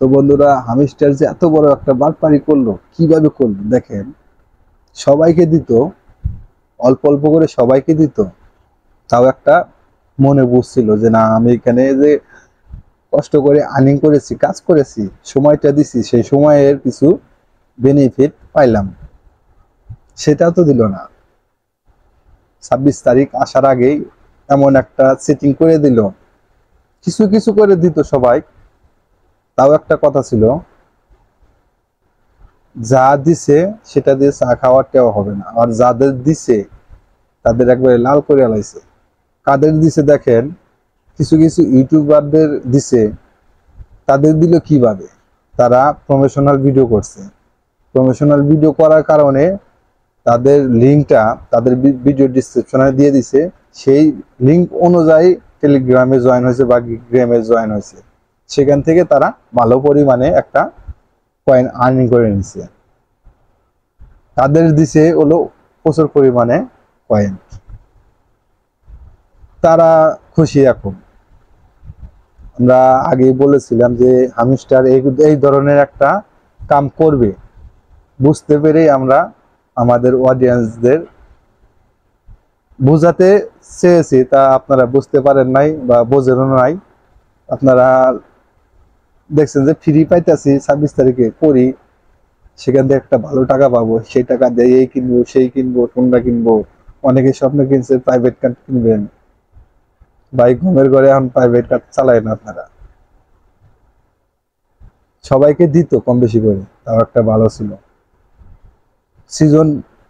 তো বন্ধুরা, হামিস্টার যে এত বড় একটা বাটপারি করলো, কিভাবে করলো দেখেন। সবাইকে দিত, অল্প অল্প করে সবাইকে দিত। তাও একটা মনে বুঝছিল যে না, আমি এখানে যে কষ্ট করে আর্নিং করেছি, কাজ করেছি, সময়টা দিছি, সেই সময়ের কিছু বেনিফিট পাইলাম। সেটাও তো দিল না। 26 তারিখ আসার আগেই এমন একটা সেটিং করে দিল। কিছু কিছু করে দিত সবাই। তাও একটা কথা ছিল, যা দিছে সেটা দিয়ে চা খাওয়ারটাও হবে না। আর যাদের দিছে তাদের একবারে লাল করে আলাইছে। কাদের দিছে দেখেন, কিছু কিছু ইউটিউবারদের দিছে। তাদের দিল কিভাবে? তারা প্রমোশনাল ভিডিও করছে। প্রমোশনাল ভিডিও করার কারণে তাদের লিঙ্কটা তাদের ভিডিও ডিসক্রিপশনে দিয়ে দিছে। সেই লিঙ্ক অনুযায়ী টেলিগ্রামে জয়েন হয়েছে বা গ্রামে জয়েন হয়েছে। সেখান থেকে তারা ভালো পরিমাণে একটা কয়েন আর্নিং করে নিছে। তাদের দিছে হলো প্রচুর পরিমাণে কয়েন। তারা খুশি এখন। আমরা আগে বলেছিলাম যে হামিস্টার এই ধরনের একটা কাম করবে। বুঝতে পেরেই আমরা আমাদের অডিয়েন্সদের বোঝাতে চেয়েছি, তা আপনারা বুঝতে পারেন নাই বা বোঝেনও নাই। আপনারা দেখছেন যে ফ্রি পাইতেছি, 26 তারিখে করি, সেখান থেকে একটা ভালো টাকা পাবো, সেই টাকা দিয়ে এই কিনবো, সেই কিনবো, টোনটা কিনবো। অনেকে স্বপ্ন কিনছে প্রাইভেট কার কিনবেন। ভাই, ঘুমের ঘরে এখন প্রাইভেট কার চালায় না আপনারা। সবাইকে দিত কম বেশি করে, তাও একটা ভালো ছিল। সিজন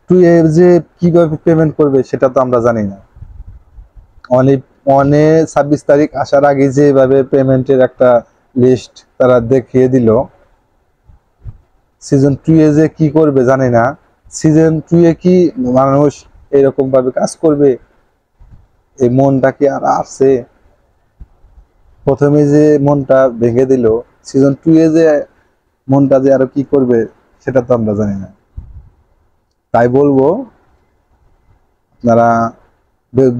2 এর যে কিভাবে পেমেন্ট করবে সেটা তো আমরা জানি না। অনেক অনে 26 তারিখ আসার আগে যেভাবে পেমেন্টের একটা লিস্ট তারা দেখিয়ে দিল, সিজন 2 এ যে কি করবে জানি না। সিজন 2 এ কি মানুষ এরকম ভাবে কাজ করবে? এই মনটা কি আর আছে? প্রথমে যে মনটা ভেঙে দিল, সিজন 2 এ যে মনটা যে আরো কি করবে সেটা তো আমরা জানি না। তাই বলবো, আপনারা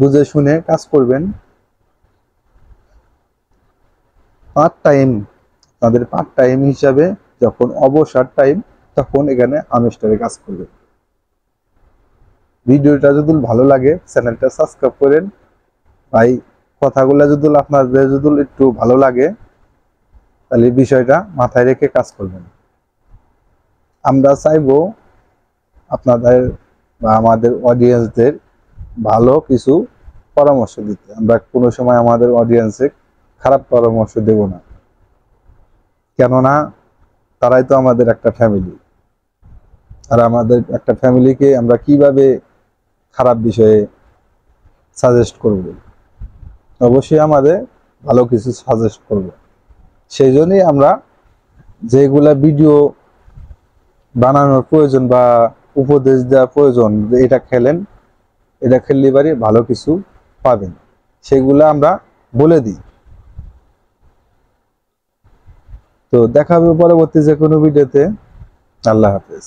বুঝে শুনে কাজ করবেন। পার্ট টাইম, তাদের পার্ট টাইম হিসাবে যখন অবসর টাইম, তখন এখানে আনুষ্ঠানিক কাজ করবেন। ভিডিওটা যদি ভালো লাগে চ্যানেলটা সাবস্ক্রাইব করেন। ভাই, কথাগুলো যদি আপনাদের যদি একটু ভালো লাগে, তাহলে বিষয়টা মাথায় রেখে কাজ করবেন। আমরা চাইবো আপনাদের বা আমাদের অডিয়েন্সদের ভালো কিছু পরামর্শ দিতে। আমরা কোনো সময় আমাদের অডিয়েন্সে খারাপ পরামর্শ দেব না, কেননা তারাই তো আমাদের একটা ফ্যামিলি। আর আমাদের একটা ফ্যামিলিকে আমরা কিভাবে খারাপ বিষয়ে সাজেস্ট করব? অবশ্যই আমাদের ভালো কিছু সাজেস্ট করব। সেই জন্যই আমরা যেগুলা ভিডিও বানানোর প্রয়োজন বা উপদেশ দেওয়া প্রয়োজন, যে এটা খেলেন, এটা খেললে পারি ভালো কিছু পাবেন, সেগুলা আমরা বলে দিই। তো দেখা হবে পরবর্তী যে কোনো ভিডিওতে। আল্লাহ হাফেজ।